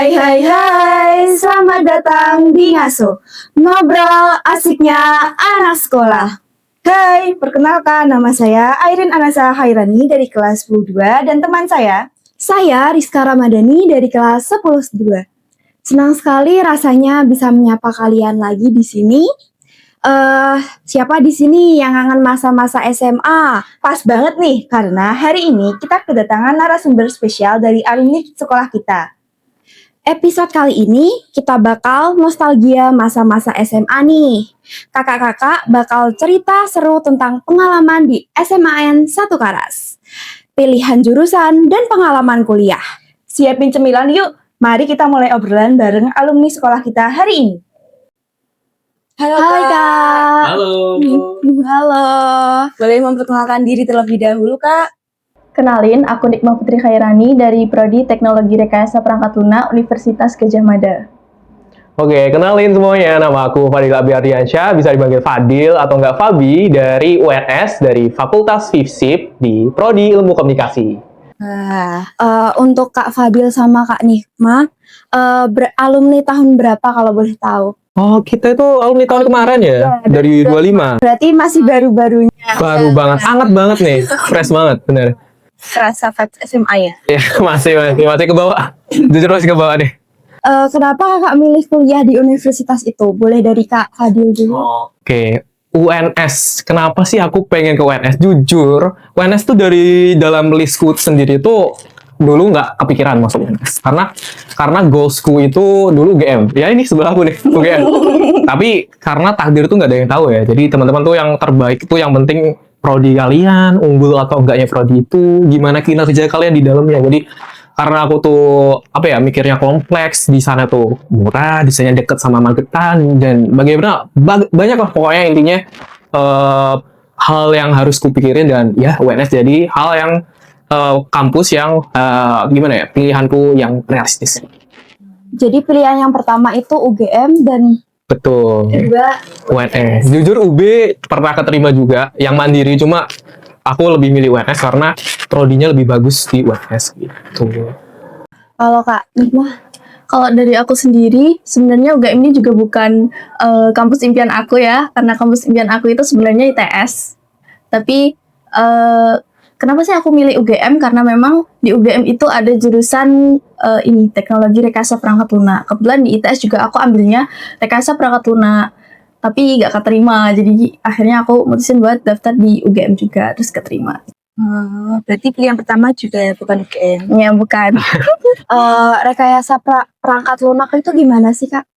Hai, selamat datang di Ngaso, ngobrol asiknya anak sekolah. Hai, perkenalkan nama saya Airin Anasa Hairani dari kelas 10-2 dan teman saya Rizka Ramadhani dari kelas 10-2. Senang sekali rasanya bisa menyapa kalian lagi di sini. Siapa di sini yang kangen masa-masa SMA? Pas banget nih, karena hari ini kita kedatangan narasumber spesial dari alumni sekolah kita. Episode kali ini kita bakal nostalgia masa-masa SMA nih. Kakak-kakak bakal cerita seru tentang pengalaman di SMAN 1 Karas, pilihan jurusan, dan pengalaman kuliah. Siapin cemilan yuk, mari kita mulai obrolan bareng alumni sekolah kita hari ini. Halo Kak. Halo. Boleh memperkenalkan diri terlebih dahulu Kak? Kenalin, aku Nikmah Putri Khairani dari Prodi Teknologi Rekayasa Perangkat Lunak Universitas Gadjah Mada. Oke, kenalin semuanya. Nama aku Fadil Abiardiansyah, bisa dipanggil Fadil atau enggak Fabi, dari UNS, dari Fakultas FISIP di Prodi Ilmu Komunikasi. Untuk Kak Fadil sama Kak Nikmah, alumni tahun berapa kalau boleh tahu? Oh, kita itu alumni tahun kemarin ya, dari 25. Berarti masih baru-barunya. Baru banget, hangat banget nih, fresh banget, bener. Kerasa vibes SMA ya? Ya, masih ke bawah. Jujur masih ke bawah deh. Kenapa Kakak milih kuliah di universitas itu? Boleh dari Kak Fadil dulu. Oke, UNS. Kenapa sih aku pengen ke UNS? Jujur, UNS tuh dari dalam listku sendiri tuh dulu nggak kepikiran masuk UNS. Karena goalsku itu dulu UGM. Ya ini sebelah aku nih, UGM. Tapi karena takdir tuh nggak ada yang tahu ya. Jadi teman-teman tuh yang terbaik itu yang penting prodi kalian, unggul atau enggaknya prodi itu, gimana kinerja kalian di dalamnya. Jadi karena aku tuh mikirnya kompleks, di sana tuh murah, desainnya deket sama Magetan, dan bagaimana banyak lah pokoknya intinya hal yang harus kupikirin, dan ya UNS jadi hal yang kampus yang pilihanku yang realistis. Jadi pilihan yang pertama itu UGM dan Betul. kedua UNS. Jujur UB pernah keterima juga yang mandiri, cuma aku lebih milih UNS karena prodinya lebih bagus di UNS gitu. Kalau Kak Nikmah? Kalau dari aku sendiri, sebenarnya UGM ini juga bukan kampus impian aku ya, karena kampus impian aku itu sebenarnya ITS. Tapi kenapa sih aku milih UGM? Karena memang di UGM itu ada jurusan Teknologi Rekayasa Perangkat Lunak. Kebetulan di ITS juga aku ambilnya Rekayasa Perangkat Lunak, tapi gak keterima. Jadi akhirnya aku mutusin buat daftar di UGM juga, terus keterima. Berarti pilihan pertama juga ya, bukan UGM? Ya, bukan. Rekayasa perangkat lunak itu gimana sih Kak?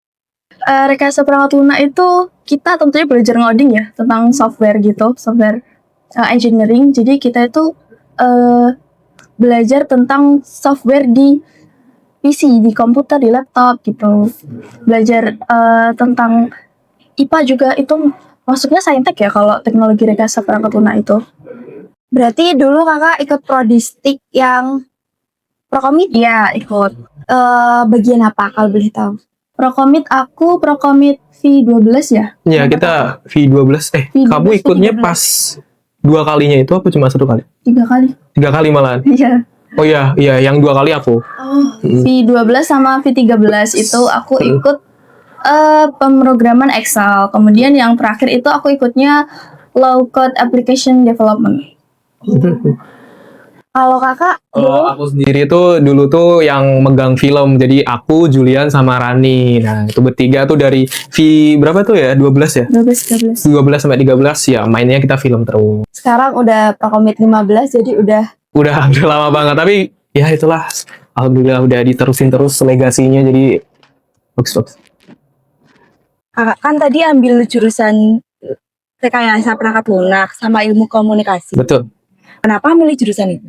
Rekayasa Perangkat Lunak itu kita tentunya belajar ngoding ya, tentang software gitu, software engineering. Jadi kita itu belajar tentang software di PC, di komputer, di laptop gitu. Belajar tentang IPA juga, itu masuknya saintek ya kalau teknologi rekayasa perangkat lunak itu. Berarti dulu Kakak ikut prodistik yang Prokomit? Iya, ikut. Bagian apa kalau boleh tahu? Prokomit V12 ya? Ya, kita V12. Kamu ikutnya V12. pas 2 kalinya itu apa cuma 1 kali? 3 kali. 3 kali malahan. Iya. Oh iya, yang 2 kali aku. V12 sama V13 itu aku ikut pemrograman Excel. Kemudian yang terakhir itu aku ikutnya Low Code Application Development. Kalau Kakak dulu? Aku sendiri tuh dulu tuh yang megang film. Jadi aku, Julian, sama Rani. Nah, itu bertiga tuh dari V berapa tuh ya? 12 ya? 12. 12 sampai 13 ya, mainnya kita film terus. Sekarang udah Prokomit 15, jadi udah Udah lama banget, tapi ya itulah. Alhamdulillah udah diterusin terus legasinya, jadi bagus. Kakak kan tadi ambil jurusan rekayasa perangkat lunak sama ilmu komunikasi. Betul. Kenapa milih jurusan itu?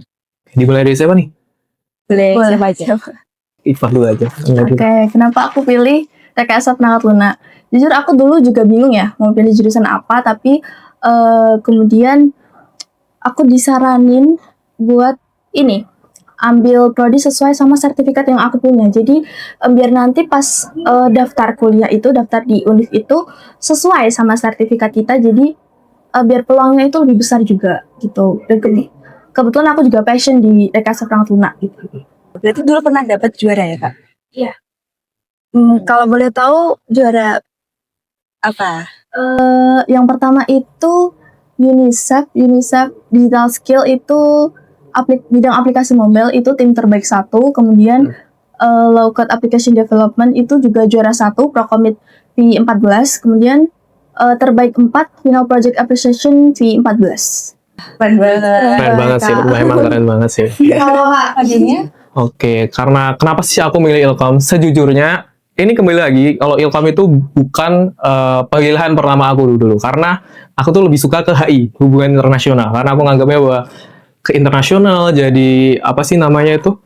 Dimulai dari siapa nih? Boleh siapa aja? Ifah dulu aja. Oke, kenapa aku pilih rekayasa perangkat lunak? Jujur aku dulu juga bingung ya mau pilih jurusan apa, tapi kemudian aku disaranin buat ambil prodi sesuai sama sertifikat yang aku punya. Jadi biar nanti pas daftar kuliah itu, daftar di univ itu sesuai sama sertifikat kita. Jadi biar peluangnya itu lebih besar juga gitu. Dan kebetulan aku juga passion di rekayasa perangkat lunak gitu. Berarti dulu pernah dapat juara ya Kak? Iya. Kalau boleh tahu juara apa? Yang pertama itu UNICEF Digital Skill itu bidang aplikasi mobile itu tim terbaik 1, kemudian Low Code Application Development itu juga juara 1 Procommit V14, kemudian terbaik 4 Final Project Appreciation V14. Keren banget. Keren banget sih, memang keren banget sih. Kalau Kak Fadilnya? Oke, karena kenapa sih aku milih Ilkom? Sejujurnya, ini kembali lagi, kalau Ilkom itu bukan pilihan pertama aku dulu. Karena aku tuh lebih suka ke HI, hubungan internasional. Karena aku nganggapnya bahwa ke internasional, jadi apa sih namanya itu?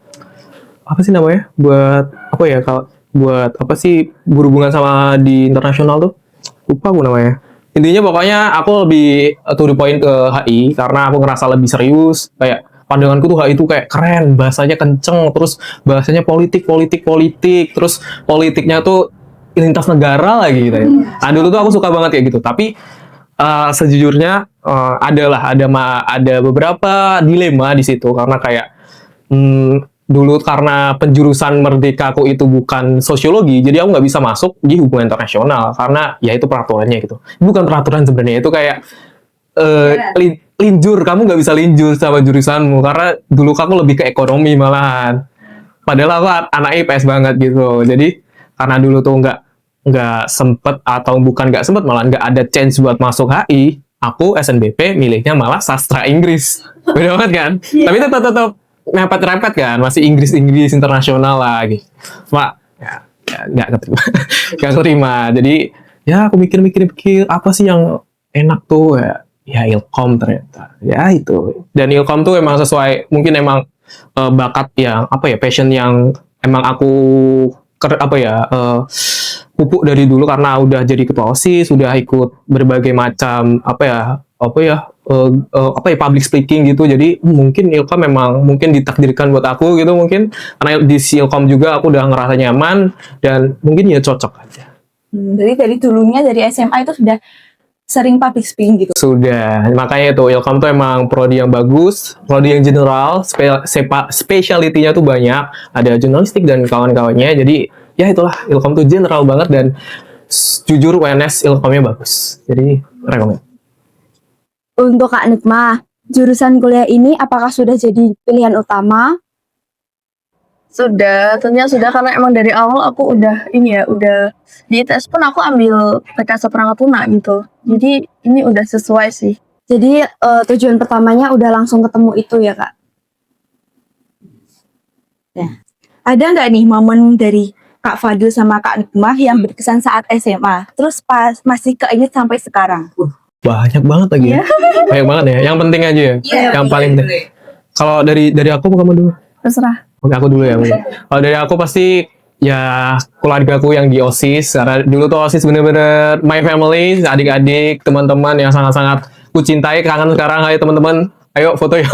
Apa sih namanya? Buat apa ya? Kalau buat apa sih berhubungan sama di internasional tuh? Lupa aku namanya. Intinya pokoknya aku lebih to the point ke HI karena aku ngerasa lebih serius. Kayak pandanganku tuh HI itu kayak keren, bahasanya kenceng, terus bahasanya politik, terus politiknya tuh lintas negara lagi gitu ya. Nah dulu tuh aku suka banget kayak gitu. Tapi sejujurnya ada beberapa dilema di situ karena kayak dulu karena penjurusan merdekaku itu bukan sosiologi, jadi aku nggak bisa masuk di hubungan internasional karena ya itu peraturannya gitu. Bukan peraturan sebenarnya, itu kayak linjur, kamu nggak bisa linjur sama jurusanmu karena dulu aku lebih ke ekonomi malahan. Padahal aku anak IPS banget gitu. Jadi karena dulu tuh nggak sempet atau bukan nggak sempet malah nggak ada chance buat masuk HI, aku SNBP milihnya malah sastra Inggris. Beda banget kan? Tapi tetap mepet-repet kan, masih Inggris internasional lah gitu. Cuma ya nggak keterima. Nggak keterima. Jadi ya aku mikir apa sih yang enak tuh ya Ilkom ternyata. Ya itu. Dan Ilkom tuh emang sesuai, mungkin emang bakat yang apa ya, passion yang emang aku pupuk dari dulu karena udah jadi ketua OSIS, udah ikut berbagai macam public speaking gitu. Jadi mungkin Ilkom memang mungkin ditakdirkan buat aku gitu, mungkin karena di Ilkom juga aku udah ngerasa nyaman dan mungkin ya cocok aja. Jadi dari dulunya dari SMA itu sudah sering public speaking gitu. Sudah, makanya itu Ilkom tuh emang prodi yang bagus, prodi yang general, speciality-nya tuh banyak, ada jurnalistik dan kawan-kawannya. Jadi ya itulah, Ilkom tuh general banget dan jujur UNS Ilkomnya bagus. Jadi rekomend. Untuk Kak Nikmah, jurusan kuliah ini apakah sudah jadi pilihan utama? Sudah, tentunya sudah, karena emang dari awal aku udah di ITS pun aku ambil rekayasa perangkat lunak gitu. Jadi ini udah sesuai sih. Jadi tujuan pertamanya udah langsung ketemu itu ya Kak? Ya. Ada nggak nih momen dari Kak Fadil sama Kak Nikmah yang berkesan saat SMA, terus pas masih keinget sampai sekarang? Banyak banget lagi ya. Banyak banget ya. Yang penting aja ya. Yang paling penting. Kalau dari aku kamu dulu. Terserah. Oke, aku dulu ya. Kalau dari aku pasti ya keluargaku yang di OSIS. Karena dulu tuh OSIS bener-bener my family, adik-adik, teman-teman yang sangat-sangat ku cintai. Kangen sekarang, ayo teman-teman, ayo foto yuk.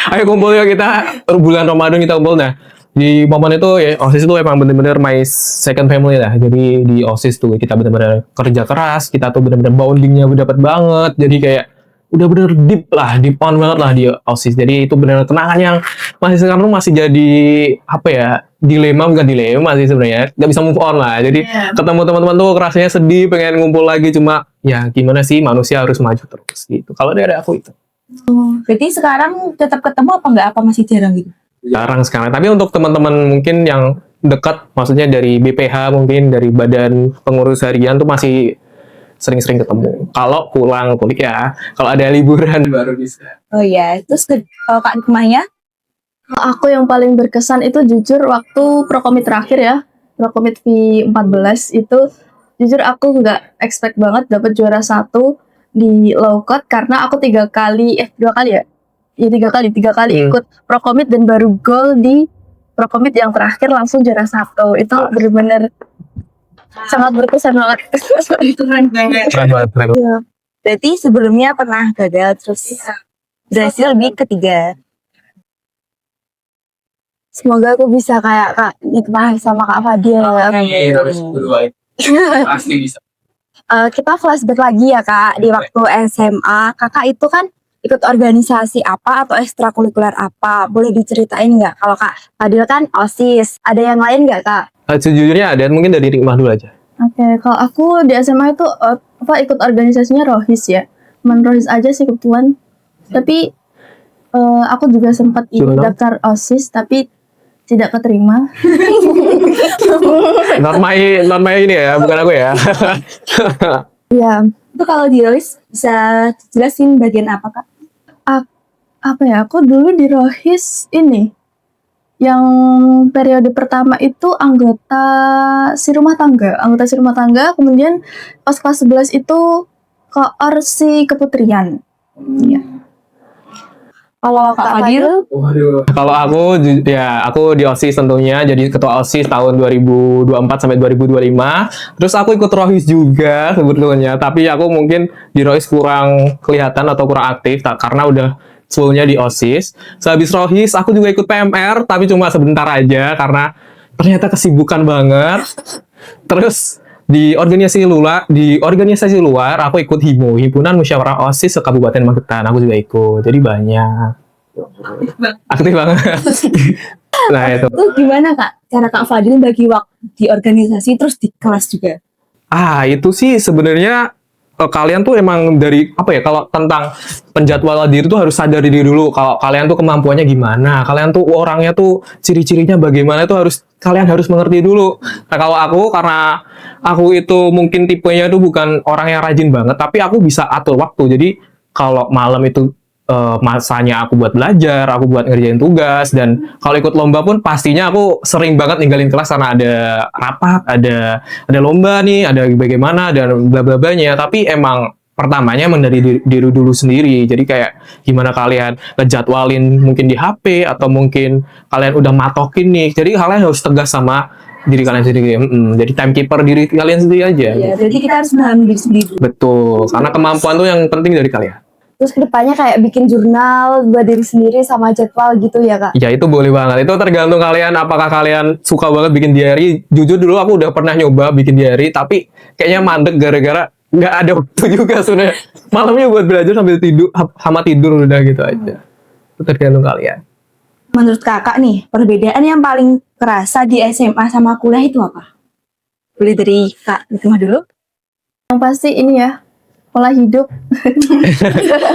Ayo kumpul yuk kita, bulan Ramadan kita kumpul. Nah, di momen itu ya OSIS itu emang bener-bener my second family lah. Jadi di OSIS tuh kita bener-bener kerja keras, kita tuh bener-bener bondingnya dapat banget. Jadi kayak udah bener deep on banget lah di OSIS. Jadi itu bener kenangan yang masih sekarang tuh masih jadi apa ya, bukan dilema sih sebenarnya, nggak bisa move on lah. Jadi ketemu teman-teman tuh rasanya sedih, pengen ngumpul lagi, cuma ya gimana sih, manusia harus maju terus gitu. Kalau dari aku itu. Berarti sekarang tetap ketemu apa nggak, apa masih jarang gitu? Jarang sekarang. Tapi untuk teman-teman mungkin yang dekat, maksudnya dari BPH mungkin dari badan pengurus harian tuh masih sering-sering ketemu. Kalau pulang kuliah, kalau ada liburan baru bisa. Oh iya, terus kalau Kak Nikmahnya? Aku yang paling berkesan itu jujur waktu Procommit terakhir ya, Procommit V14 itu jujur aku nggak expect banget dapat juara 1 di low code karena aku 3 kali ikut Procommit dan baru goal di Procommit yang terakhir langsung juara 1. Itu benar-benar sangat berkesan banget. Keren banget. Iya. Berarti sebelumnya pernah gagal terus berhasil di ketiga. Semoga aku bisa kayak Kak Nikmah sama Kak Fadil. Pasti bisa. Kita flashback lagi ya Kak, di waktu SMA. Kakak itu kan ikut organisasi apa atau ekstrakurikuler apa? Boleh diceritain nggak? Kalau Kak Fadil kan OSIS, ada yang lain nggak Kak? Sejujurnya ada, mungkin dari Rikmah dulu aja. Oke, kalau aku di SMA itu ikut organisasinya Rohis ya. Cuman Rohis aja sih kebetulan. Tapi aku juga sempat ikut Jurnal? daftar OSIS tapi tidak keterima. Not my ini ya, bukan aku ya. Ya, itu kalau di Rohis bisa jelasin bagian apa Kak? Apa ya? Aku dulu di Rohis ini yang periode pertama itu anggota si rumah tangga, kemudian pas kelas 11 itu koor si keputrian. Iya. Kalau Kak Fadil? Kalau aku di OSIS tentunya, jadi ketua OSIS tahun 2024 sampai 2025. Terus aku ikut Rohis juga sebetulnya, tapi aku mungkin di Rohis kurang kelihatan atau kurang aktif karena udah fullnya di OSIS. Sehabis Rohis, aku juga ikut PMR, tapi cuma sebentar aja karena ternyata kesibukan banget. Terus di organisasi luar aku ikut Himpunan Musyawarah OSIS se-Kabupaten Magetan, aku juga ikut. Jadi banyak. Aktif banget. Nah, itu. Itu gimana Kak? Cara Kak Fadil bagi waktu di organisasi terus di kelas juga? Itu sih sebenarnya kalian tuh emang dari apa ya, kalau tentang penjadwalan diri tuh harus sadar diri dulu kalau kalian tuh kemampuannya gimana, kalian tuh orangnya tuh ciri-cirinya bagaimana, itu kalian harus mengerti dulu. Nah, kalau aku, karena aku itu mungkin tipenya tuh bukan orang yang rajin banget, tapi aku bisa atur waktu. Jadi kalau malam itu masanya aku buat belajar, aku buat ngerjain tugas, dan kalau ikut lomba pun pastinya aku sering banget ninggalin kelas karena ada rapat, ada lomba nih, ada bagaimana dan bla bla blanya. Tapi emang pertamanya emang dari diri dulu sendiri. Jadi kayak gimana kalian ngejadwalin mungkin di HP atau mungkin kalian udah matokin nih. Jadi kalian harus tegas sama diri kalian sendiri. Jadi timekeeper diri kalian sendiri aja. Ya, jadi kita harus memahami diri sendiri. Betul, karena kemampuan tuh yang penting dari kalian. Terus kedepannya kayak bikin jurnal buat diri sendiri sama jadwal gitu ya Kak? Ya itu boleh banget. Itu tergantung kalian, apakah kalian suka banget bikin diary. Jujur dulu aku udah pernah nyoba bikin diary, tapi kayaknya mandek gara-gara nggak ada waktu juga sebenarnya. Malamnya buat belajar sambil tidur, sama tidur udah gitu aja. Itu tergantung kalian. Menurut Kakak nih, perbedaan yang paling kerasa di SMA sama kuliah itu apa? Boleh dari Kak Rikmah dulu? Yang pasti ini ya, pola hidup.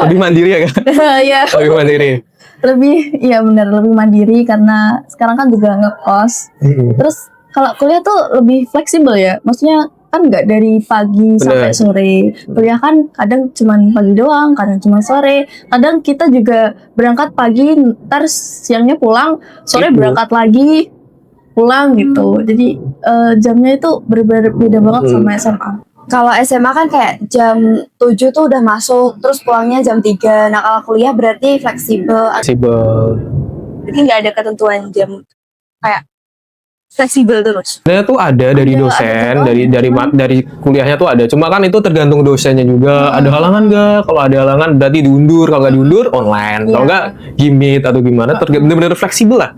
Lebih mandiri ya kan? Ya, Lebih mandiri. lebih mandiri karena sekarang kan juga ngekos. Terus kalau kuliah tuh lebih fleksibel ya, maksudnya kan nggak dari pagi sampai sore. Kuliah kan kadang cuman pagi doang, kadang cuma sore. Kadang kita juga berangkat pagi, ntar siangnya pulang, sore Itu. berangkat lagi, pulang gitu. Jadi jamnya itu berbeda banget sama SMA. Kalau SMA kan kayak jam 7 tuh udah masuk, terus pulangnya jam 3. Nah kalau kuliah berarti fleksibel. Fleksibel. Berarti nggak ada ketentuan jam, kayak fleksibel terus. Sebenarnya tuh ada dari dosen, dari kuliahnya tuh ada. Cuma kan itu tergantung dosennya juga. Ada halangan nggak? Kalau ada halangan berarti diundur. Kalau nggak diundur online. Kalau nggak gimit atau gimana. Bener-bener fleksibel lah.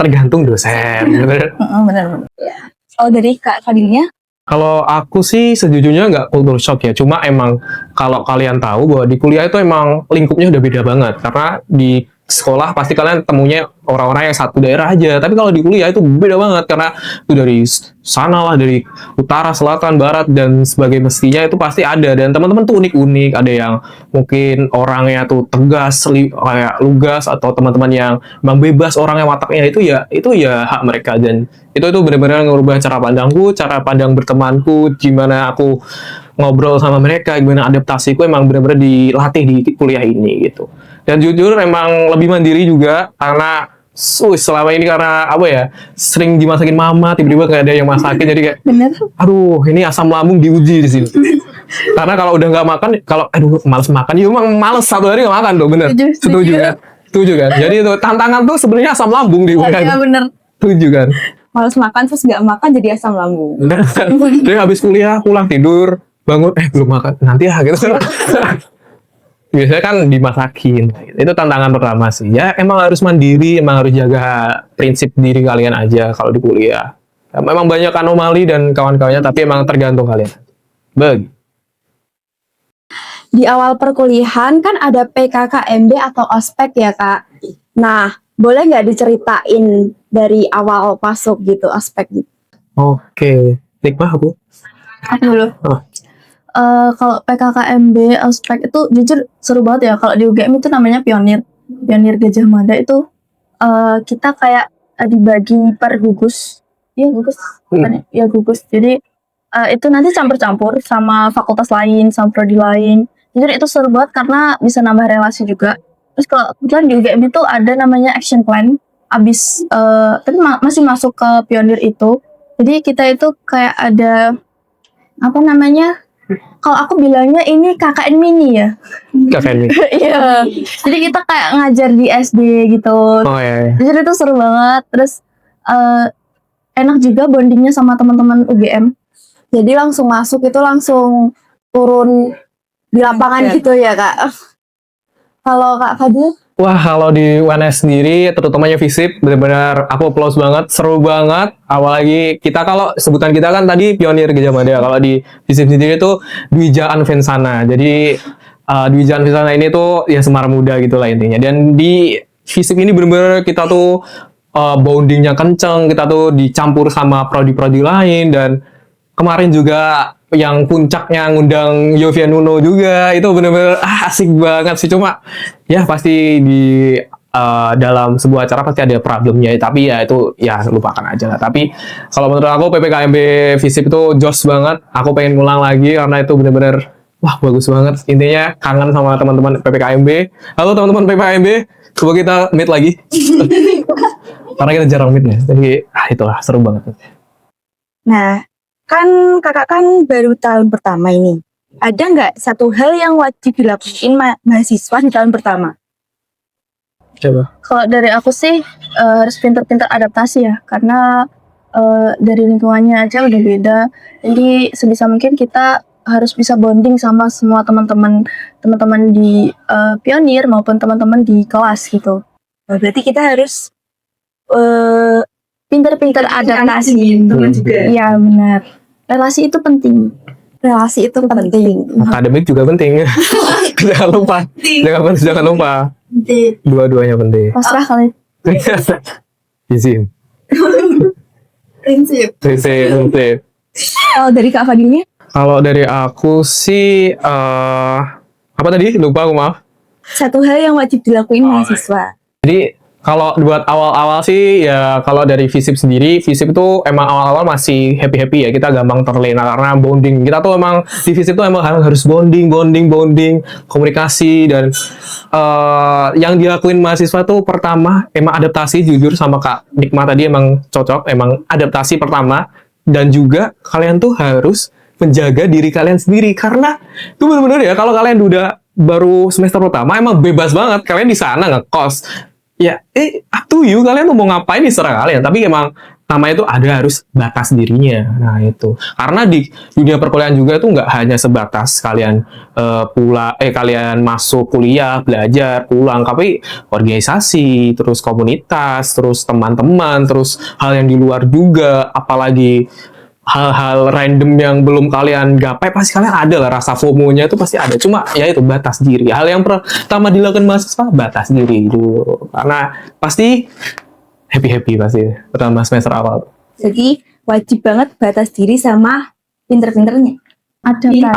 Tergantung dosen. Bener. Benar. Oh dari Kak Fadilnya? Kalau aku sih sejujurnya nggak culture shock ya. Cuma emang kalau kalian tahu bahwa di kuliah itu emang lingkupnya udah beda banget. Karena di sekolah pasti kalian temunya orang-orang yang satu daerah aja. Tapi kalau di kuliah itu beda banget. Karena itu dari sana lah, dari utara, selatan, barat, dan sebagai mestinya itu pasti ada. Dan teman-teman tuh unik-unik. Ada yang mungkin orangnya tuh tegas, kayak lugas, atau teman-teman yang emang bebas orangnya wataknya itu ya hak mereka. Dan itu benar-benar ngubah cara pandangku, cara pandang bertemanku, gimana aku ngobrol sama mereka, gimana adaptasiku emang benar-benar dilatih di kuliah ini gitu. Dan jujur emang lebih mandiri juga karena selama ini karena apa ya, sering dimasakin mama, tiba-tiba kayak ada yang masakin, jadi kayak Bener. aduh ini asam lambung diuji di sini. Karena kalau udah nggak makan, kalau aduh males makan, ya emang males satu hari nggak makan tuh, bener. Setuju kan? Setuju kan? Jadi itu tantangan tuh sebenarnya asam lambung di Iya bener. Setuju kan? Males makan terus nggak makan jadi asam lambung. Bener kan? Jadi habis kuliah pulang tidur, bangun belum makan, nanti ya gitu. Biasanya kan dimasakin. Itu tantangan pertama sih. Ya emang harus mandiri, emang harus jaga prinsip diri kalian aja kalau di kuliah. Ya, memang banyak anomali dan kawan-kawannya, tapi emang tergantung kalian. Di awal perkuliahan kan ada PKKMB atau ospek ya Kak. Nah, boleh nggak diceritain dari awal masuk gitu ospek gitu? Oke. Nikmah aku. Aku dulu. Oh. Kalau PKKMB ospek itu jujur seru banget ya. Kalau di UGM itu namanya pionir Gajah Mada itu kita kayak dibagi per gugus. Iya gugus. Bukan ya? Iya gugus. Jadi itu nanti campur-campur sama fakultas lain, sama prodi lain. Jujur itu seru banget karena bisa nambah relasi juga. Terus kalau kebetulan di UGM itu ada namanya action plan. Abis tapi masih masuk ke pionir itu. Jadi kita itu kayak ada apa namanya? Kalau aku bilangnya ini KKN mini ya. KKN. Iya. Jadi kita kayak ngajar di SD gitu. Oh iya. Jujur itu seru banget. Terus enak juga bondingnya sama teman-teman UGM. Jadi langsung masuk itu langsung turun di lapangan gitu ya Kak. Kalau Kak Fadil? Wah, kalau di UNS sendiri, terutamanya FISIP, benar-benar aku applause banget, seru banget. Apalagi kita kalau sebutan kita kan tadi pionir Gajah Mada. Kalau di FISIP sendiri itu Dwija Anvensana. Jadi Dwija Anvensana ini tuh ya Semar Muda gitulah intinya. Dan di FISIP ini benar-benar kita tuh bondingnya kenceng, kita tuh dicampur sama prodi-prodi lain. Dan kemarin juga yang puncaknya ngundang Yovie Nuno juga, itu bener-bener asik banget sih. Cuma ya pasti di dalam sebuah acara pasti ada problemnya, tapi ya itu ya lupakan aja lah. Tapi kalau menurut aku PPKMB FISIP itu jos banget. Aku pengen ngulang lagi karena itu bener-bener wah bagus banget. Intinya kangen sama teman-teman PPKMB. Halo teman-teman PPKMB, coba kita meet lagi. Karena kita jarang meet ya. Jadi itulah seru banget. Nah, kan kakak kan baru tahun pertama ini. Ada nggak satu hal yang wajib dilakuin mahasiswa di tahun pertama? Coba. Kalau dari aku sih harus pintar-pintar adaptasi ya, karena dari lingkungannya aja udah beda. Jadi sebisa mungkin kita harus bisa bonding sama semua teman-teman di pionir maupun teman-teman di kelas gitu. Berarti kita harus Pintar-pintar adaptasi. teman juga. Iya benar. Relasi itu penting. Relasi itu penting. Akademik juga penting. Jangan lupa. Jangan lupa. Dua-duanya penting. Pasrah kali. Izin. Prinsip. Prinsip. Kalau dari Kak Fadilnya? Kalau dari aku sih apa tadi? Lupa aku maaf. Satu hal yang wajib dilakuin mahasiswa. Jadi kalau buat awal-awal sih ya kalau dari FISIP sendiri, FISIP itu emang awal-awal masih happy-happy ya, kita gampang terlena karena bonding. Kita tuh emang di FISIP tuh emang harus bonding, komunikasi dan yang dilakuin mahasiswa tuh pertama emang adaptasi. Jujur sama Kak Nikmah tadi emang cocok, emang adaptasi pertama. Dan juga kalian tuh harus menjaga diri kalian sendiri karena itu bener-bener ya kalau kalian udah baru semester pertama emang bebas banget kalian di sana ngekos. Ya, up to you, kalian tuh mau ngapain di serah kalian, tapi emang namanya itu ada harus batas dirinya. Nah itu, karena di dunia perkuliahan juga itu nggak hanya sebatas kalian kalian masuk kuliah, belajar, pulang, tapi organisasi, terus komunitas, terus teman-teman, terus hal yang di luar juga, apalagi hal-hal random yang belum kalian gapai, pasti kalian ada lah rasa FOMO-nya itu pasti ada. Cuma ya itu batas diri. Hal yang pertama dilakukan mahasiswa batas diri dulu. Karena pasti happy pasti pertama semester awal. Jadi wajib banget batas diri sama pinter-pinternya.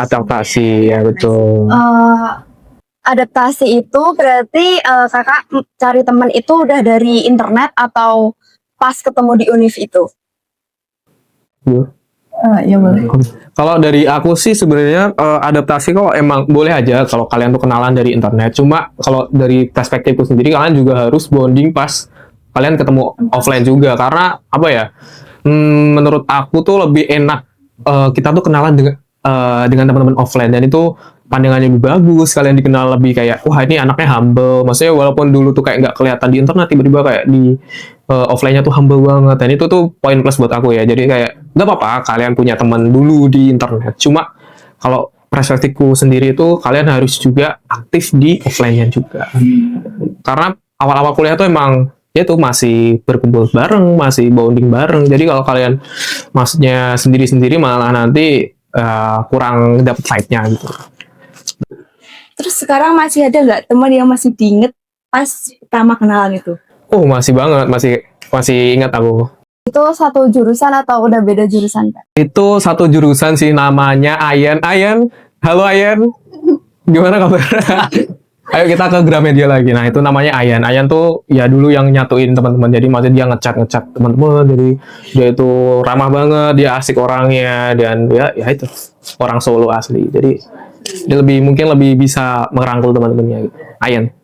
Adaptasi ya betul. Adaptasi itu berarti kakak cari teman itu udah dari internet atau pas ketemu di univ itu? Ya boleh. Kalau dari aku sih sebenarnya adaptasi kok emang boleh aja kalau kalian tuh kenalan dari internet. Cuma kalau dari perspektifku sendiri kalian juga harus bonding pas kalian ketemu offline juga. Karena apa ya? Menurut aku tuh lebih enak kita tuh kenalan dengan teman-teman offline dan itu pandangannya lebih bagus, kalian dikenal lebih kayak wah ini anaknya humble, maksudnya walaupun dulu tuh kayak nggak kelihatan di internet tiba-tiba kayak di offline-nya tuh humble banget dan itu tuh poin plus buat aku ya. Jadi kayak nggak apa-apa kalian punya teman dulu di internet, cuma kalau perspektifku sendiri itu kalian harus juga aktif di offline-nya juga karena awal-awal kuliah tuh emang ya tuh masih berkumpul bareng, masih bonding bareng. Jadi kalau kalian maksudnya sendiri-sendiri malah nanti kurang dapet vibe-nya gitu. Terus sekarang masih ada nggak teman yang masih diinget pas pertama kenalan itu? Oh masih banget, masih ingat aku. Itu satu jurusan atau udah beda jurusan, Kak? Itu satu jurusan sih, namanya Ayan. Ayan, halo Ayan. Gimana kabar? Ayo kita ke Gramedia lagi. Nah, itu namanya Ayan. Ayan tuh ya dulu yang nyatuin teman-teman. Jadi maksudnya dia ngechat teman-teman. Jadi dia itu ramah banget, dia asik orangnya, dan ya itu orang Solo asli. Jadi dia mungkin lebih bisa merangkul teman-temannya gitu. Ayan.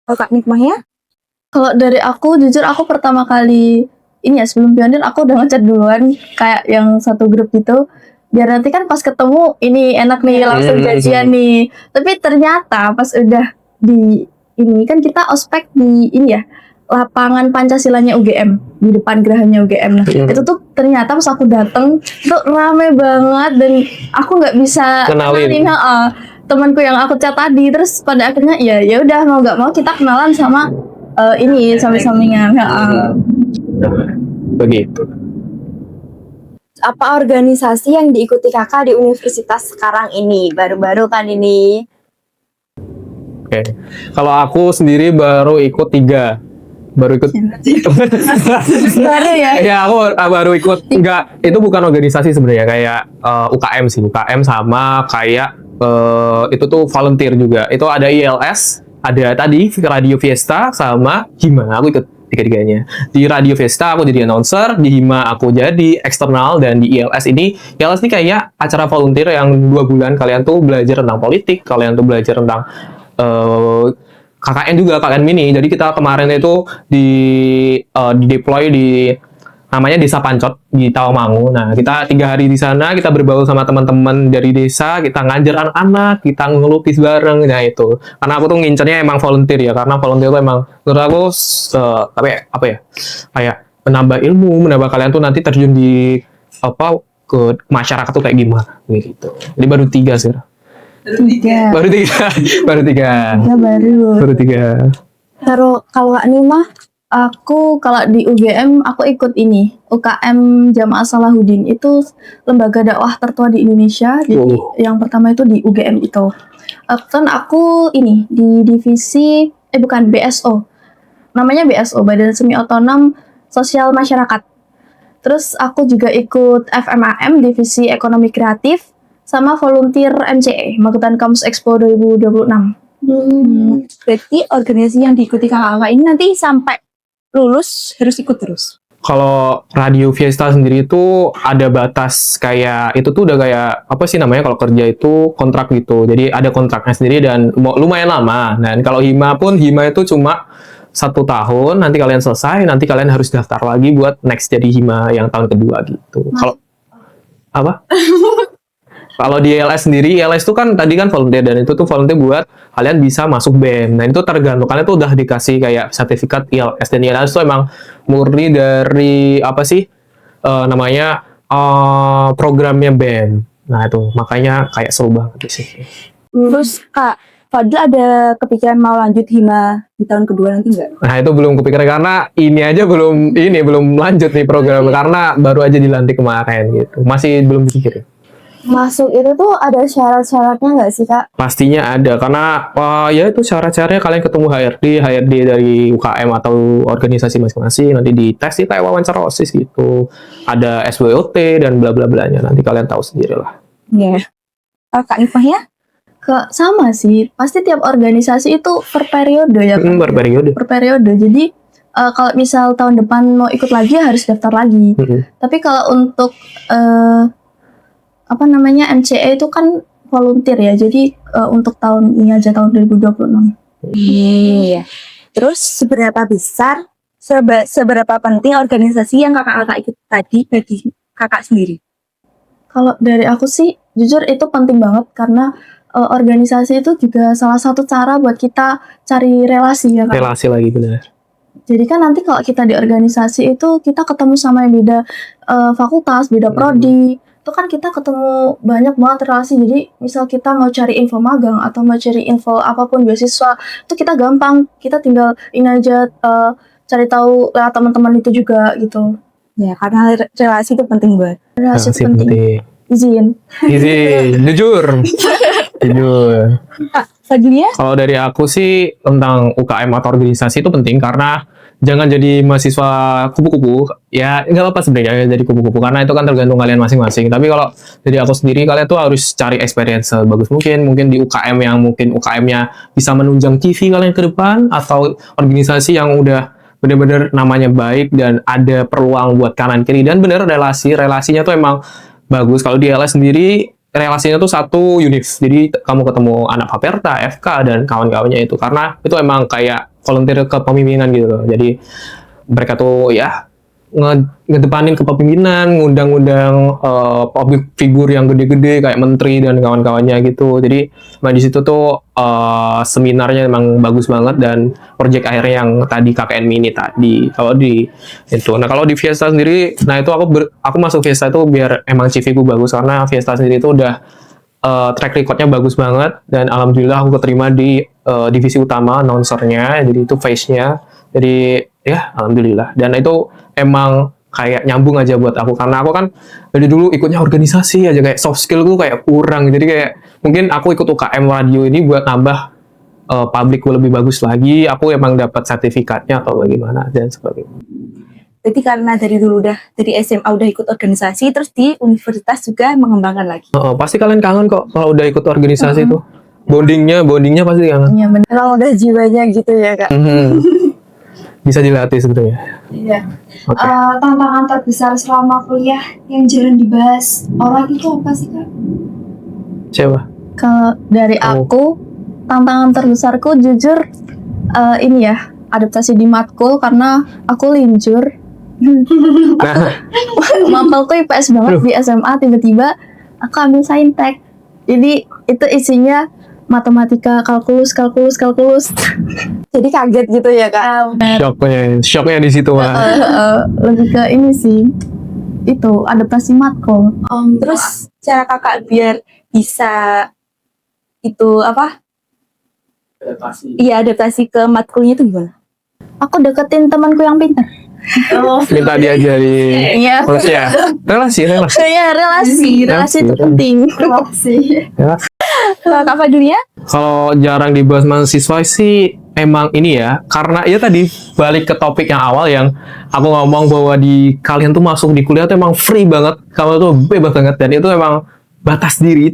Oh, Kak Nikmahnya? Kalau dari aku, jujur aku pertama kali ini ya, sebelum pionir aku udah ngechat duluan kayak yang satu grup gitu. Biar nanti kan pas ketemu ini enak nih langsung janjian nih. Tapi ternyata pas udah di ini kan kita ospek di ini ya, lapangan Pancasilanya UGM, di depan gerahanya UGM. Nah, itu tuh ternyata pas aku dateng tuh rame banget dan aku nggak bisa Kenalin. temanku yang aku chat tadi. Terus pada akhirnya ya udah mau nggak mau kita kenalan sama ini samping-sampingan. Begitu. Apa organisasi yang diikuti kakak di universitas sekarang ini? Baru-baru kan ini. Oke. Kalau aku sendiri baru ikut 3. Baru ikut. Baru ya. Ya, aku baru ikut. Enggak, itu bukan organisasi sebenarnya, kayak UKM sih. UKM sama kayak itu tuh volunteer juga. Itu ada ILS, ada tadi Radio Fiesta sama Hima. Aku ikut tiga-tiganya. Di Radio Fiesta aku jadi announcer, di Hima aku jadi eksternal, dan di ILS ini kayak acara volunteer yang 2 bulan kalian tuh belajar tentang politik, kalian tuh belajar tentang KKN juga, KKN mini. Jadi kita kemarin itu di deploy di namanya Desa Pancot di Tawamangu. Nah, kita 3 hari di sana, kita berbaur sama teman-teman dari desa, kita ngajar anak-anak, kita ngelukis bareng. Nah, itu. Karena aku tuh ngincernya emang volunteer ya, karena volunteer itu emang menurut aku apa ya? Kayak menambah ilmu, menambah kalian tuh nanti terjun di ke masyarakat tuh kayak gimana gitu. Jadi baru 3 sih. Baru tiga. Baru 3. Kalau Kak Nimah, Aku kalau di UGM aku ikut ini UKM Jamaah Salahuddin, itu lembaga dakwah tertua di Indonesia. Jadi yang pertama itu di UGM itu. Kan aku ini di divisi bukan BSO. Namanya BSO, Badan Semi Otonom Sosial Masyarakat. Terus aku juga ikut FMAM divisi Ekonomi Kreatif sama volunteer MCE, Magetan Campus Expo 2026. Berarti organisasi yang diikuti kakak ini nanti sampai lulus harus ikut terus. Kalau Radio Fiesta sendiri itu ada batas, kayak itu tuh udah kayak apa sih namanya kalau kerja itu kontrak gitu. Jadi ada kontraknya sendiri dan lumayan lama. Dan kalau Hima itu cuma 1 tahun. Nanti kalian selesai, nanti kalian harus daftar lagi buat next jadi Hima yang tahun kedua gitu. Kalau apa? Kalau di ILS sendiri, ILS itu kan tadi kan volunteer, dan itu tuh volunteer buat kalian bisa masuk BEM. Nah, itu tergantung kalian tuh udah dikasih kayak sertifikat ILS, dan ILS itu emang murni dari apa sih namanya programnya BEM. Nah, itu makanya kayak seru banget sih. Terus Kak Fadil ada kepikiran mau lanjut Hima di tahun kedua nanti nggak? Nah, itu belum kepikiran karena ini aja belum lanjut nih program, karena baru aja dilantik kemarin gitu. Masih belum dipikirin. Masuk itu tuh ada syarat-syaratnya nggak sih Kak? Pastinya ada, karena ya itu syarat-syaratnya kalian ketemu HRD dari UKM atau organisasi masing-masing, nanti dites sih kayak wawancara OSIS gitu. Ada SWOT dan bla bla blanya, nanti kalian tahu sendiri lah. Iya. Kak Nifah Sama sih, pasti tiap organisasi itu per periode ya kan? Per periode. Jadi kalau misal tahun depan mau ikut lagi harus daftar lagi. Tapi kalau untuk MCE itu kan volunteer ya, jadi untuk tahun ini aja, tahun 2026. Iya. Terus seberapa penting organisasi yang kakak ikut tadi bagi kakak sendiri? Kalau dari aku sih, jujur itu penting banget, karena organisasi itu juga salah satu cara buat kita cari relasi ya kan? Relasi lagi, benar. Jadi kan nanti kalau kita di organisasi itu kita ketemu sama yang beda fakultas, beda prodi. Itu kan kita ketemu banyak banget relasi. Jadi misal kita mau cari info magang atau mau cari info apapun beasiswa, itu kita gampang, kita tinggal ini aja cari tahu lewat teman-teman itu juga gitu. Ya, karena relasi itu penting banget. Relasi itu penting. Izin. Jujur. Kak Fadilnya? Kalau dari aku sih tentang UKM atau organisasi itu penting, karena jangan jadi mahasiswa kupu-kupu. Ya nggak apa-apa sebenarnya jadi kupu-kupu karena itu kan tergantung kalian masing-masing. Tapi kalau dari aku sendiri kalian tuh harus cari experience sebagus mungkin di UKM yang mungkin UKM-nya bisa menunjang CV kalian ke depan, atau organisasi yang udah bener-bener namanya baik dan ada peluang buat kanan kiri, dan bener relasinya tuh emang bagus. Kalau di LS sendiri relasinya tuh satu univ, jadi kamu ketemu anak Faperta, FK dan kawan-kawannya itu, karena itu emang kayak volunteer kepemimpinan gitu loh. Jadi mereka tuh ya ngedepanin kepemimpinan, ngundang-ngundang public figure yang gede-gede kayak menteri dan kawan-kawannya gitu. Jadi di situ tuh seminarnya emang bagus banget, dan project akhirnya yang tadi KKN Mini tadi kalau di itu. Nah kalau di Fiesta sendiri, nah itu aku masuk Fiesta itu biar emang CV ku bagus, karena Fiesta sendiri itu udah track recordnya bagus banget, dan alhamdulillah aku keterima di divisi utama announcernya, jadi itu face-nya. Jadi ya alhamdulillah, dan itu emang kayak nyambung aja buat aku, karena aku kan dari dulu ikutnya organisasi aja, kayak soft skill gue kayak kurang, jadi kayak mungkin aku ikut UKM radio ini buat nambah publik gue lebih bagus lagi, aku emang dapat sertifikatnya atau bagaimana dan sebagainya. Jadi karena dari dulu dari SMA udah ikut organisasi, terus di universitas juga mengembangkan lagi. Pasti kalian kangen kok kalau udah ikut organisasi tuh, bondingnya pasti kangen. Iya benar. Kalau udah jiwanya gitu ya kak. Bisa dilatih sebenarnya. Iya. Oke. Tantangan terbesar selama kuliah yang jarang dibahas orang itu apa sih kak? Coba. Kalau dari aku, tantangan terbesarku jujur ini ya, adaptasi di matkul karena aku linjur. Nah, Mampalku IPS banget di SMA, tiba-tiba aku ambil saintek. Jadi itu isinya matematika, kalkulus. Jadi kaget gitu ya kak. shocknya di situ mah. Lebih ke ini sih, itu adaptasi matkul. Terus cara kakak biar bisa itu apa? Iya, adaptasi ke matkulnya itu gimana? Aku deketin temanku yang pintar. Minta diajari Iya. terus ya relasi. Ya relasi itu penting. Kalau kak Fadlia? Kalau jarang dibahas mahasiswa sih emang ini ya, karena ya tadi balik ke topik yang awal yang aku ngomong bahwa kalian tuh masuk di kuliah tuh emang free banget, kamu tuh bebas banget, dan itu emang batas diri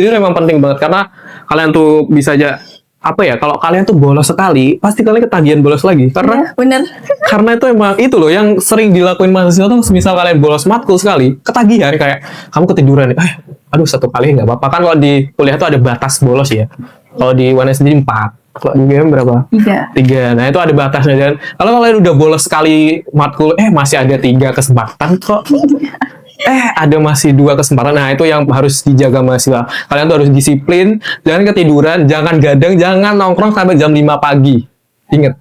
memang penting banget, karena kalian tuh bisa aja apa ya, kalau kalian tuh bolos sekali pasti kalian ketagihan bolos lagi, karena Bener. karena itu emang itu loh yang sering dilakuin mahasiswa tuh, misal kalian bolos matkul sekali ketagihan, kayak kamu ketiduran aduh satu kali nggak apa-apa kan. Kalau di kuliah tuh ada batas bolos ya, kalau di UNS sendiri 4, kalau di UGM berapa? 3. Nah itu ada batasnya, dan kalau kalian udah bolos sekali matkul masih ada 3 kesempatan kok, ada masih 2 kesempatan. Nah itu yang harus dijaga mahasiswa, kalian tuh harus disiplin, jangan ketiduran, jangan gadang, jangan nongkrong sampai jam 5 pagi, inget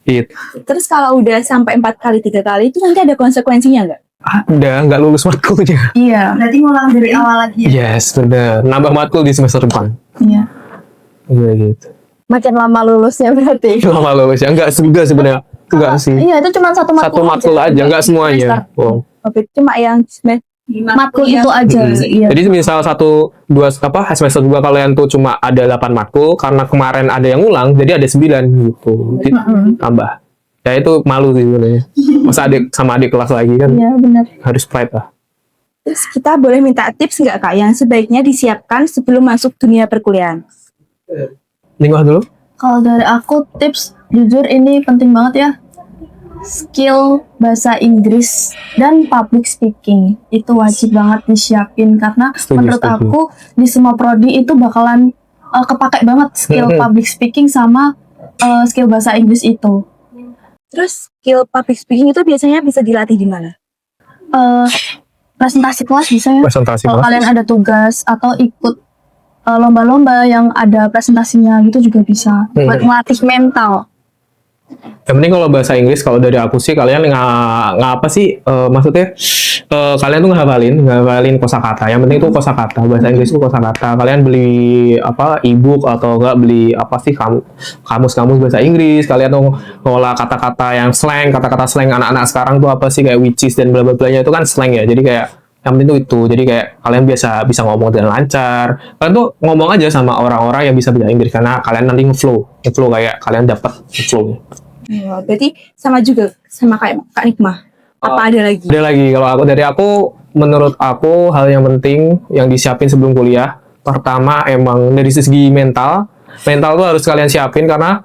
gitu. Terus kalau udah sampai 4 kali, 3 kali itu nanti ada konsekuensinya nggak? Ada, nggak lulus matkulnya. Iya. Berarti ngulang dari awal lagi ya? Yes, benar. Nambah matkul di semester depan. Iya. Iya gitu. Makin lama lulusnya berarti. Lama lulus ya? Enggak sebenarnya. Enggak sih. Iya, itu cuma satu Satu matkul aja, enggak semuanya. Oh. Oke, cuma yang Matkul itu aja. Iya. Jadi misal 1, 2 semester 2 kalian tuh cuma ada 8 matkul, karena kemarin ada yang ulang, jadi ada 9 gitu. Jadi, tambah. Ya itu malu sih sebenarnya. Masa sama adik kelas lagi kan, Iya, benar. harus pride lah. Terus kita boleh minta tips nggak kak yang sebaiknya disiapkan sebelum masuk dunia perkuliahan? Lingkuh dulu. Kalau dari aku tips, jujur ini penting banget ya. Skill bahasa Inggris dan public speaking itu wajib banget disiapin, karena menurut aku di semua prodi itu bakalan kepake banget skill public speaking sama skill bahasa Inggris itu. Terus skill public speaking itu biasanya bisa dilatih di mana? Presentasi kelas bisa ya. Presentasi Kalau kelas. kalian ada tugas atau ikut lomba-lomba yang ada presentasinya gitu juga bisa buat melatih mental. Yang penting kalau bahasa Inggris, kalau dari aku sih kalian nggak apa sih, maksudnya kalian tuh ngapalin kosakata. Yang penting itu kosakata. Bahasa Inggris itu kosakata. Kalian beli e-book atau enggak beli kamus bahasa Inggris. Kalian tuh ngolah kata-kata yang slang, kata-kata slang anak-anak sekarang tuh apa sih, kayak which is dan bla bla blanya itu kan slang ya. Jadi kayak yang penting itu. Jadi kayak kalian bisa ngomong dengan lancar. Kalian tuh ngomong aja sama orang-orang yang bisa bahasa Inggris, karena kalian nanti ngeflow kayak kalian dapat flow. Oh, berarti sama juga sama kayak Kak Nikmah. Apa ada lagi? Ada lagi, kalau aku menurut aku hal yang penting yang disiapin sebelum kuliah, pertama emang dari segi mental tuh harus kalian siapin karena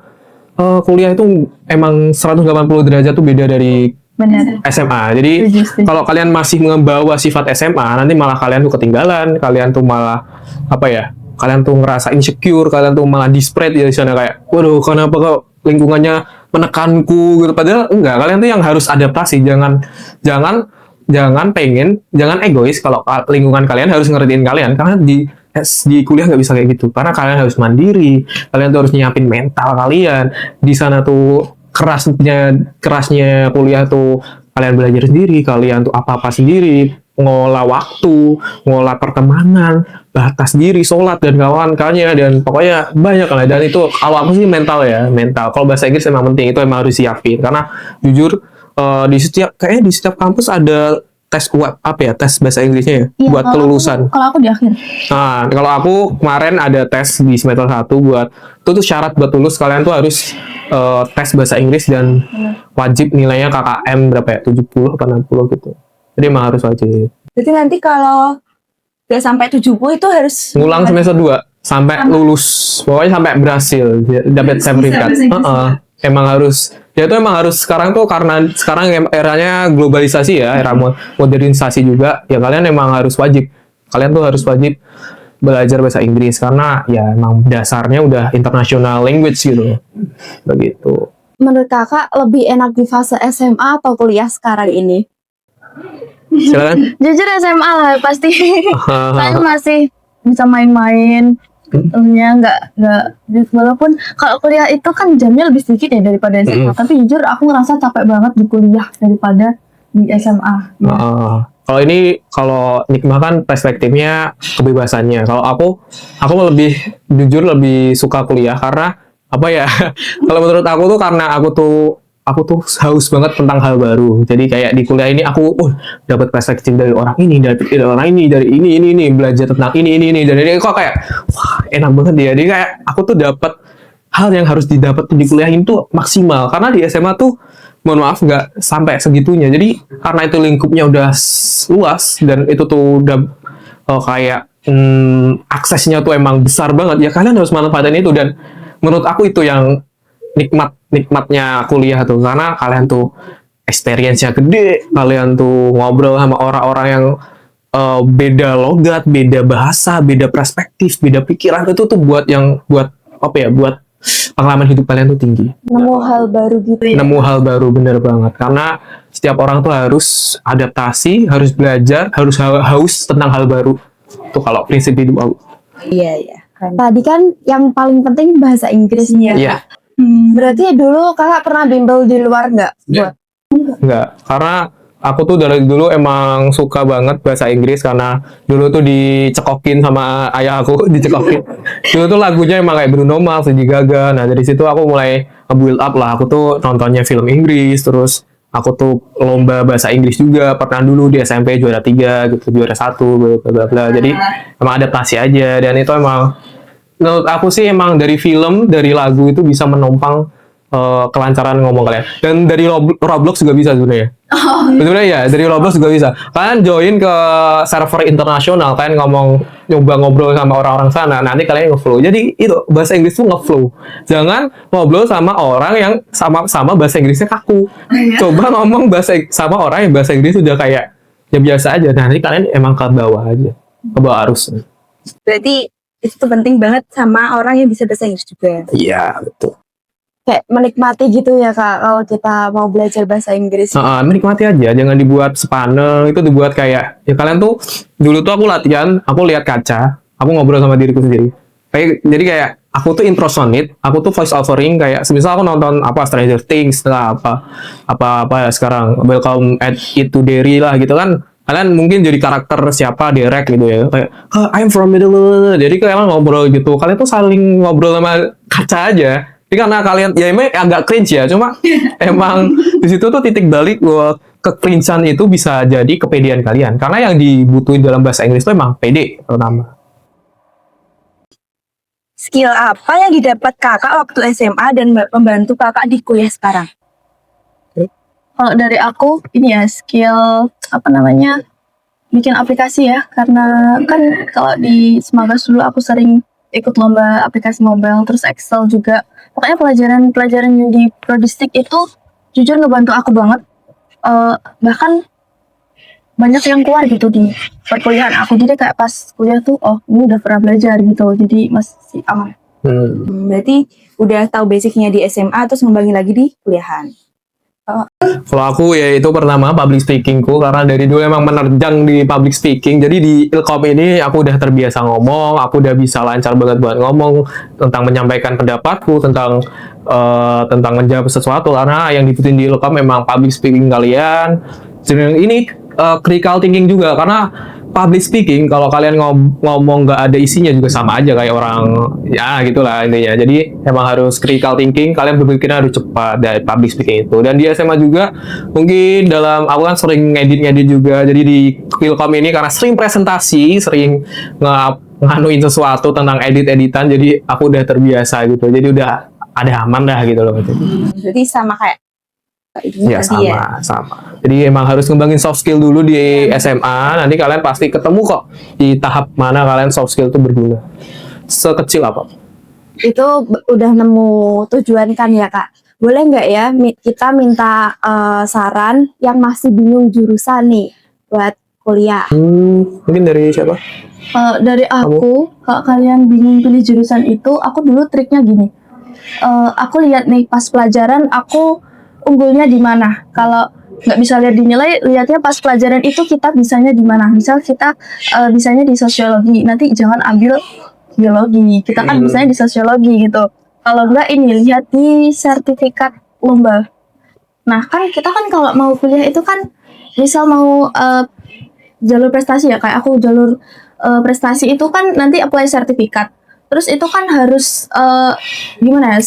kuliah itu emang 180 derajat tuh beda dari Benar. SMA. Jadi Setuju. kalau kalian masih membawa sifat SMA, nanti malah kalian tuh ketinggalan, kalian tuh malah apa ya? Kalian tuh ngerasa insecure, kalian tuh malah desperate di sana kayak, waduh, kenapa kok lingkungannya menekanku gitu. Padahal enggak, kalian tuh yang harus adaptasi, jangan egois kalau lingkungan kalian harus ngertiin kalian karena di kuliah nggak bisa kayak gitu karena kalian harus mandiri, kalian tuh harus nyiapin mental kalian di sana tuh kerasnya kuliah tuh kalian belajar sendiri, kalian tuh apa sendiri, ngolah waktu, ngolah pertemanan, batas diri, sholat dan kawan-kawannya dan pokoknya banyak lah. Dan itu kalau aku sih mental ya, mental. Kalau bahasa Inggris emang penting, itu emang harus siapin karena jujur kayaknya di setiap kampus ada tes web tes bahasa Inggrisnya ya Iya, buat kelulusan. Kalau aku di akhir. Nah, kalau aku kemarin ada tes di semester 1 buat itu tuh syarat buat lulus kalian tuh harus tes bahasa Inggris dan wajib nilainya KKM berapa ya? 70 atau 60 gitu. Jadi emang harus wajib. Berarti nanti kalau udah sampai 70 itu harus Ngulang semester 2 sampai lulus. Pokoknya sampai berhasil dapat sertifikat. Emang harus ya itu emang harus sekarang tuh karena sekarang eranya globalisasi ya, era modernisasi juga. Ya kalian emang harus wajib. Kalian tuh harus wajib belajar bahasa Inggris karena ya emang dasarnya udah international language gitu. Begitu. Menurut kakak lebih enak di fase SMA atau kuliah sekarang ini? Silakan. Jujur SMA lah pasti. Saya masih bisa main-main. Tentunya nggak walaupun kalau kuliah itu kan jamnya lebih sedikit ya daripada SMA. Tapi jujur aku ngerasa capek banget di kuliah daripada di SMA. Kalau Nikmah kan perspektifnya kebebasannya. Kalau aku lebih jujur lebih suka kuliah karena apa ya? Kalau menurut aku tuh karena aku tuh haus banget tentang hal baru. Jadi kayak di kuliah ini aku dapat perspektif dari orang ini, dari orang ini, dari ini, belajar tentang ini. Jadi kok kayak wah, enak banget ya. Jadi kayak aku tuh dapat hal yang harus didapat di kuliah ini tuh maksimal. Karena di SMA tuh mohon maaf nggak sampai segitunya. Jadi karena itu lingkupnya udah luas dan itu tuh udah kayak aksesnya tuh emang besar banget. Ya kalian harus manfaatin itu dan menurut aku itu yang nikmatnya kuliah tuh karena kalian tuh experience-nya gede, kalian tuh ngobrol sama orang-orang yang beda logat, beda bahasa, beda perspektif, beda pikiran itu tuh buat pengalaman hidup kalian tuh tinggi. Nemu hal baru gitu ya. Nemu hal baru bener banget karena setiap orang tuh harus adaptasi, harus belajar, harus haus tentang hal baru. Tuh kalau prinsip hidup aku. Iya. Tadi kan yang paling penting bahasa Inggrisnya. Iya. Berarti dulu kakak pernah bimbel di luar nggak? Iya. Enggak, karena aku tuh dari dulu emang suka banget bahasa Inggris karena dulu tuh dicekokin sama ayah aku, dicekokin. Dulu tuh lagunya emang kayak Bruno Mars, Lady Gaga. Nah dari situ aku mulai build up lah. Aku tuh nontonnya film Inggris, terus aku tuh lomba bahasa Inggris juga. Pernah dulu di SMP juara 3 gitu, juara 1, bla bla. Jadi emang adaptasi aja dan itu emang menurut aku sih emang dari film, dari lagu itu bisa menopang kelancaran ngomong kalian. Dan dari Roblox juga bisa sebenarnya. Sebenarnya ya, dari Roblox juga bisa. Kalian join ke server internasional, kalian nyoba ngobrol sama orang-orang sana, nanti kalian nge-flow. Jadi itu bahasa Inggris tuh nge-flow. Jangan ngobrol sama orang yang sama bahasa Inggrisnya kaku. Coba ngomong sama orang yang bahasa Inggris udah kayak ya biasa aja. Nanti kalian emang ke bawah aja, ke bawah arus. Berarti itu penting banget sama orang yang bisa bahasa Inggris juga. Iya, betul. Kayak menikmati gitu ya kak kalau kita mau belajar bahasa Inggris. Menikmati aja, jangan dibuat sepaneng. Itu dibuat kayak ya kalian tuh dulu tuh aku latihan, aku lihat kaca, aku ngobrol sama diriku sendiri. Jadi kayak aku tuh impersonate, aku tuh voice overing kayak semisal aku nonton Stranger Things lah apa ya sekarang Welcome at It to Derry lah gitu kan. Kalian mungkin jadi karakter siapa Derek gitu ya kayak I'm from middle. Jadi kalian ngobrol gitu, kalian tuh saling ngobrol sama kaca aja. Jadi karena kalian ya emang agak cringe ya, cuma emang di situ tuh titik balik bahwa ke-cringe-an itu bisa jadi kepedean kalian. Karena yang dibutuhin dalam bahasa Inggris itu emang pede pertama. skill apa yang didapat kakak waktu SMA dan membantu kakak di kuliah sekarang? Kalau dari aku ini ya skill apa namanya bikin aplikasi ya, karena kan kalau di Semagas dulu aku sering ikut lomba aplikasi mobile, terus Excel juga. Pokoknya pelajaran yang di Prodistik itu jujur ngebantu aku banget. Bahkan banyak yang keluar gitu di perkuliahan aku, jadi kayak pas kuliah tuh oh ini udah pernah belajar gitu, jadi masih aman. Berarti udah tahu basicnya di SMA terus ngembangin lagi di kuliahan. Kalau aku ya itu pertama public speakingku, karena dari dulu emang menerjang di public speaking. Jadi di Ilkom ini aku udah terbiasa ngomong, aku udah bisa lancar banget buat ngomong tentang menyampaikan pendapatku tentang menjawab sesuatu, karena yang dibutuhin di Ilkom memang public speaking kalian. Jadi ini critical thinking juga, karena public speaking kalau kalian ngomong nggak ada isinya juga sama aja kayak orang ya gitulah intinya. Jadi emang harus critical thinking, kalian berpikir harus cepat dari public speaking itu. Dan di SMA juga mungkin aku kan sering ngedit juga, jadi di Ilkom ini karena sering presentasi, sering nganuin sesuatu tentang editan, jadi aku udah terbiasa gitu, jadi udah ada aman dah gitu loh. Berarti sama kayak Ya sama. Jadi emang harus ngembangin soft skill dulu di SMA. Nanti kalian pasti ketemu kok di tahap mana kalian soft skill itu berguna. Sekecil apa? itu udah nemu tujuan kan ya kak. Boleh nggak ya kita minta saran yang masih bingung jurusan nih buat kuliah? Mungkin dari siapa? Dari aku, kalau kalian bingung pilih jurusan itu, aku dulu triknya gini. Aku lihat nih pas pelajaran aku unggulnya di mana. Kalau nggak bisa lihat di nilai, lihatnya pas pelajaran itu kita bisanya di mana. Misal kita bisanya di sosiologi, nanti jangan ambil biologi. Kita kan bisanya di sosiologi gitu. Kalau nggak ini lihat di sertifikat lomba. Nah kan kita kan kalau mau kuliah itu kan misal mau jalur prestasi ya, kayak aku jalur prestasi itu kan nanti apply sertifikat. Terus itu kan harus gimana ya,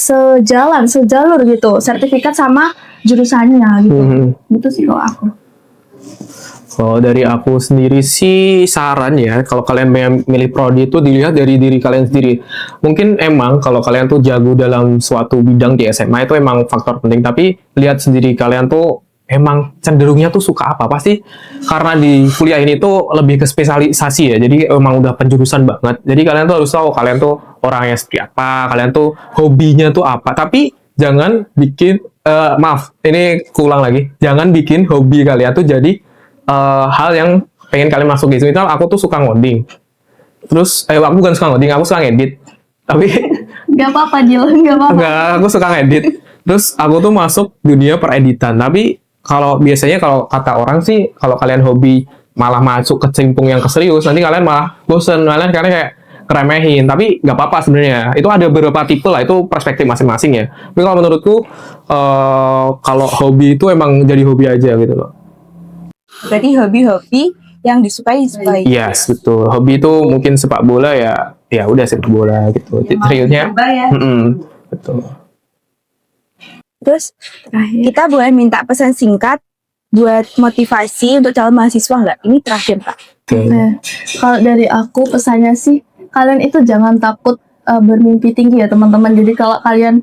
sejalur gitu, sertifikat sama jurusannya gitu. Gitu sih kalau aku. Kalau dari aku sendiri sih saran ya, kalau kalian milih prodi itu dilihat dari diri kalian sendiri. Mungkin emang kalau kalian tuh jago dalam suatu bidang di SMA itu emang faktor penting, tapi lihat sendiri kalian tuh emang cenderungnya tuh suka apa. Pasti karena di kuliah ini tuh lebih ke spesialisasi ya, jadi emang udah penjurusan banget. Jadi kalian tuh harus tahu kalian tuh orangnya seperti apa, kalian tuh hobinya tuh apa. Tapi jangan bikin ini kuulang lagi, jangan bikin hobi kalian tuh jadi hal yang pengen kalian masukin. Misal aku tuh suka ngoding, terus aku bukan suka ngoding, aku suka ngedit. Tapi Gak apa-apa Jil, gak apa-apa. enggak, aku suka ngedit. Terus aku tuh masuk dunia pereditan. Tapi kalau biasanya kalau kata orang sih, kalau kalian hobi malah masuk ke cempung yang keserius, nanti kalian malah bosen, kalian kayak keremehin. Tapi nggak apa-apa sebenarnya. Itu ada beberapa tipe lah, itu perspektif masing-masing ya. Tapi kalau menurutku, kalau hobi itu emang jadi hobi aja gitu loh. Berarti hobi-hobi yang disukai. Yes, betul. Hobi itu mungkin sepak bola ya udah sepak bola gitu. Seriusnya, Ya. betul. Terus kita boleh minta pesan singkat buat motivasi untuk calon mahasiswa nggak? Ini terakhir Kak. Nah, kalau dari aku pesannya sih, kalian itu jangan takut bermimpi tinggi ya teman-teman. Jadi kalau kalian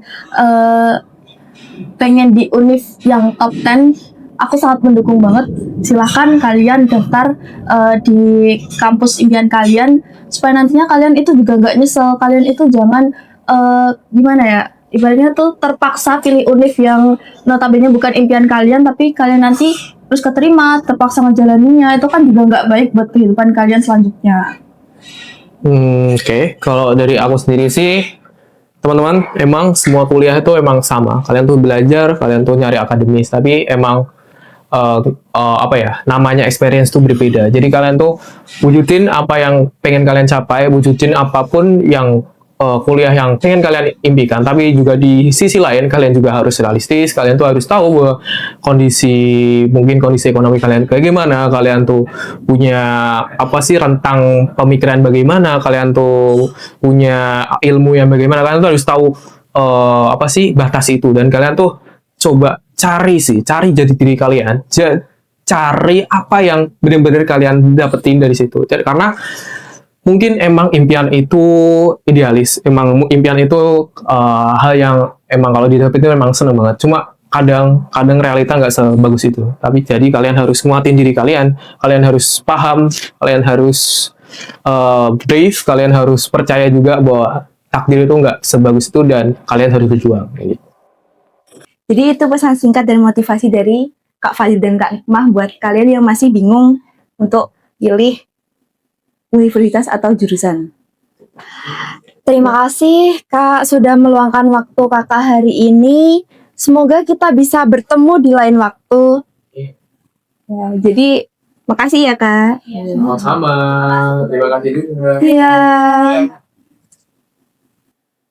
pengen di univ yang top 10, aku sangat mendukung banget. Silahkan kalian daftar di kampus impian kalian, supaya nantinya kalian itu juga nggak nyesel. Kalian itu jangan gimana ya, ibaratnya tuh terpaksa pilih univ yang notabene bukan impian kalian, tapi kalian nanti terus keterima, terpaksa ngejalaninnya, itu kan juga nggak baik buat kehidupan kalian selanjutnya. Oke. Kalau dari aku sendiri sih, teman-teman, emang semua kuliah itu emang sama. Kalian tuh belajar, kalian tuh nyari akademis, tapi emang namanya experience tuh berbeda. Jadi kalian tuh wujudin apa yang pengen kalian capai, wujudin apapun yang kuliah yang pengen kalian impikan. Tapi juga di sisi lain kalian juga harus realistis. Kalian tuh harus tahu bahwa kondisi ekonomi kalian kayak gimana, kalian tuh punya apa sih rentang pemikiran bagaimana, kalian tuh punya ilmu yang bagaimana. Kalian tuh harus tahu apa sih batas itu, dan kalian tuh coba cari jadi diri kalian, cari apa yang benar-benar kalian dapetin dari situ. Karena mungkin emang impian itu idealis, emang impian itu hal yang emang kalau didapetin memang seneng banget. Cuma kadang realita nggak sebagus itu. Tapi jadi kalian harus nguatin diri kalian harus paham, kalian harus brave, kalian harus percaya juga bahwa takdir itu nggak sebagus itu dan kalian harus berjuang. Kayak gitu. Jadi itu pesan singkat dan motivasi dari Kak Fadil dan Kak Hikmah buat kalian yang masih bingung untuk pilih universitas atau jurusan. Terima kasih Kak sudah meluangkan waktu Kakak hari ini. Semoga kita bisa bertemu di lain waktu. Ya, jadi makasih ya Kak. Sama-sama, terima kasih juga. Iya.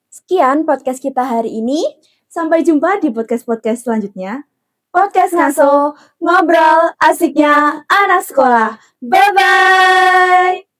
Sekian podcast kita hari ini. Sampai jumpa di podcast-podcast selanjutnya. Podcast Ngaso, ngobrol asiknya anak sekolah. Bye-bye.